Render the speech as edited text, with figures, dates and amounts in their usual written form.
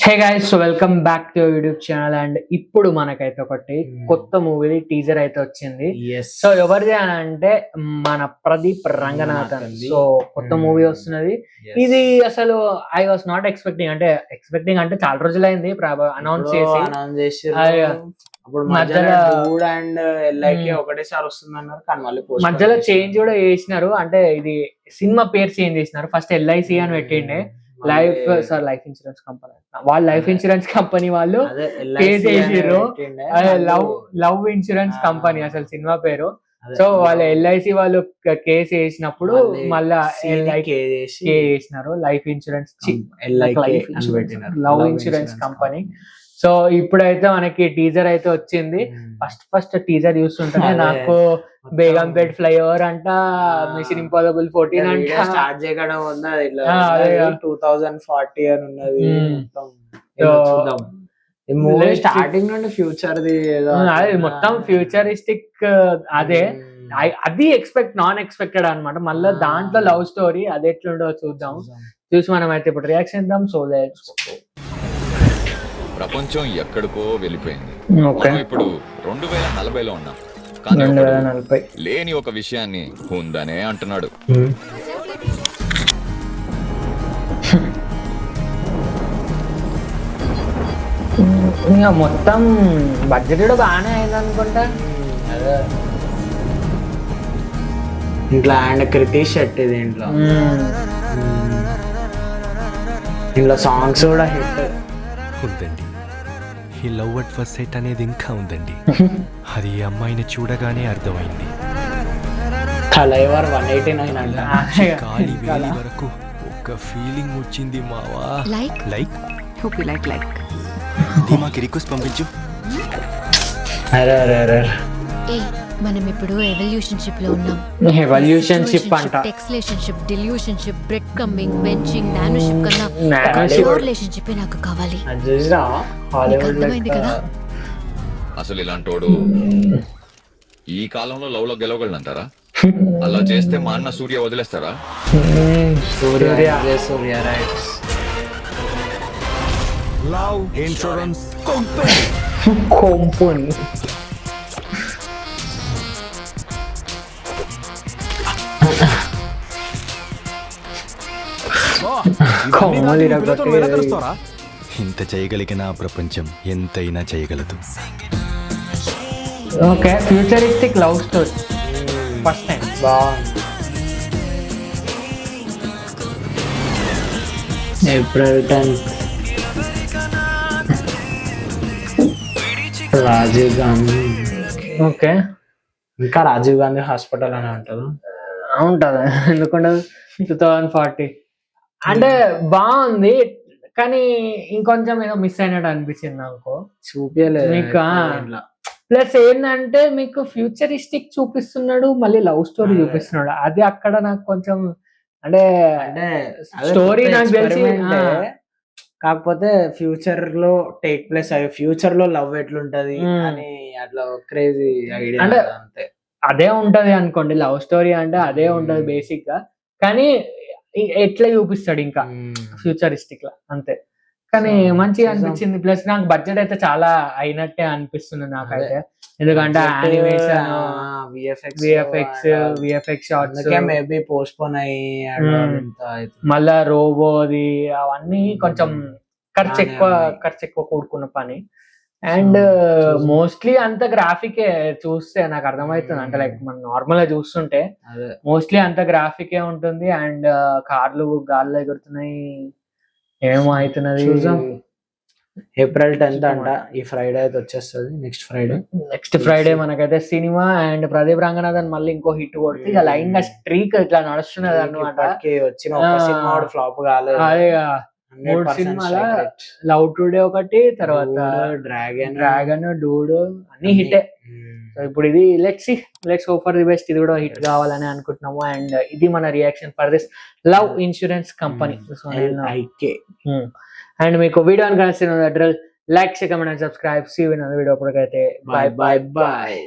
Hey guys, so welcome back to YouTube channel. And ఇప్పుడు మనకైతే ఒకటి కొత్త మూవీ టీజర్ అయితే వచ్చింది. సో ఎవరిది అని అంటే మన ప్రదీప్ రంగనాథన్. సో కొత్త మూవీ వస్తున్నది. ఇది అసలు ఐ వాస్ నాట్ ఎక్స్పెక్టింగ్ అంటే చాలా రోజులైంది అనౌన్స్ చేసి ఒకటేసారి వస్తుందన్నారు, కానీ మధ్యలో చేంజ్ కూడా చేసినారు. అంటే ఇది సినిమా పేరు చేంజ్ చేసినారు. ఫస్ట్ LIC అని పెట్టిండే, లైఫ్ ఇన్సూరెన్స్ కంపెనీ. వాళ్ళు లైఫ్ ఇన్సూరెన్స్ కంపెనీ వాళ్ళు కేసు వేసిర్రు. లవ్ ఇన్సూరెన్స్ కంపెనీ అసలు సినిమా పేరు. సో వాళ్ళు LIC వాళ్ళు కేసు వేసినప్పుడు మళ్ళా చేసినారు life insurance love insurance company. So ఇప్పుడైతే మనకి టీజర్ అయితే వచ్చింది. ఫస్ట్ టీజర్ చూస్తుంటే నాకు బేగంపేట్ ఫ్లైఓవర్ అంట, మిషన్ ఇంపాసిబుల్ 14 అంట స్టార్ట్ చేయడం ఉన్నది. 2040 అని ఉన్నది. మూవీ స్టార్టింగ్ నుండి ఫ్యూచర్ మొత్తం ఫ్యూచరిస్టిక్. అదే అది నాన్ ఎక్స్పెక్టెడ్ అనమాట. మళ్ళీ దాంట్లో లవ్ స్టోరీ అది ఎట్లుండో చూద్దాం. చూసి మనం అయితే ఇప్పుడు రియాక్షన్ ఇద్దాం. సో ప్రపంచం ఎక్కడికో వెళ్ళిపోయింది. ఇప్పుడు 2040లో ఉన్నాం. కానీ లేని ఒక విషయాన్ని ఉందనే అంటున్నాడు. మొత్తం బడ్జెట్ కూడా బాగానే అయింది అనుకుంటా. ఇంట్లో అండ్ క్రితీష్ శెట్టి ఇంట్లో సాంగ్స్ కూడా హిట్ ఉందండి. ఈ లవ్ అట్ ఫస్ట్ సైట్ అనేది ఇంకా ఉందండి. అది ఈ అమ్మాయిని చూడగానే అర్థమైంది. తలైవర్ 189 అంట. కాలి వేలి వరకు ఒక ఫీలింగ్ వచ్చింది మావా. లైక్ హోప్ యు లైక్ దీమాకి రిక్వెస్ట్ పంపించు. మనం ఇప్పుడు ఎవల్యూషన్షిప్ లో ఉన్నాం. ఎవల్యూషన్షిప్ అంట. Textlationship, delusionship, breadcrumbing, benching, nanoship కన్నా రిలేషన్షిప్ నాకు కావాలి. అర్థమైంది కదా? అసలు ఇలాంటోడు ఈ కాలంలో లవ్ లో గెలవగలనంటారా? అలా చేస్తే మా అన్న సూర్య వదిలేస్తారా? Surya love insurance company. ఇంత చేయగలిగిన ప్రపంచం ఎంతైనా చేయగలదు. Okay, futuristic love story first time బాగుంది. April 10th Rajiv Gandhi. Okay, ఇంకా రాజీవ్ గాంధీ హాస్పిటల్ అనే ఉంటది. ఎందుకుండదు? 2040 అంటే బాగుంది, కానీ ఇంకొంచెం ఏదో మిస్ అయినట్టు అనిపించింది నాకు. చూపించలేదు మీకు. ప్లస్ ఏంటంటే మీకు ఫ్యూచరిస్టిక్ చూపిస్తున్నాడు, మళ్ళీ లవ్ స్టోరీ చూపిస్తున్నాడు. అది అక్కడ నాకు కొంచెం అంటే స్టోరీ నాకు తెలిసి, కాకపోతే ఫ్యూచర్ లో టేక్ ప్లేస్ అయ్యి ఫ్యూచర్ లో లవ్ ఎట్లుంటది అని అట్లా క్రేజీ ఐడియా. అంటే అదే ఉంటది అనుకోండి, లవ్ స్టోరీ అంటే అదే ఉంటది బేసిక్ గా, కానీ ఎట్లా చూపిస్తాడు ఇంకా ఫ్యూచరిస్టిక్ లా అంతే. కానీ మంచిగా అనిపించింది. ప్లస్ నాకు బడ్జెట్ అయితే చాలా అయినట్టే అనిపిస్తుంది నాకైతే. ఎందుకంటే animation, VFX shorts maybe post phone అయ్యి మళ్ళా రోబోది అవన్నీ కొంచెం ఖర్చు ఎక్కువ కూడుకున్న పని. అండ్ మోస్ట్లీ అంత గ్రాఫికే చూస్తే నాకు అర్థమవుతుంది. అంటే లైక్ మనం నార్మల్ గా చూస్తుంటే మోస్ట్లీ అంత గ్రాఫికే ఉంటుంది. అండ్ కార్లు గాల్లో ఎగురుతున్నాయి, ఏమో అవుతున్నది. ఏప్రిల్ 10th అంట. ఈ ఫ్రైడే అయితే వచ్చేస్తుంది. నెక్స్ట్ ఫ్రైడే మనకైతే సినిమా. అండ్ ప్రదీప్ రంగనాథన్ మళ్ళీ ఇంకో హిట్ కొడితే ఇక లైన్ గా స్ట్రీక్ ఇట్లా నడుస్తున్నది అన్నమాట. వచ్చిన సినిమా ఫ్లాప్ కాలేదు. అదే 3 సినిమాల లవ్ టుడే ఒకటి, తర్వాత డ్రాగన్, డూడ్ అన్ని హిట్టే. సో ఇప్పుడు ఇది let's hope for the best. ఇది కూడా హిట్ కావాలని అనుకుంటున్నాము. అండ్ ఇది మన reaction for this love insurance company. And మీకు వీడియో కనిపిస్తున్న like, comment and subscribe. See you in the video. అప్పటికైతే బాయ్.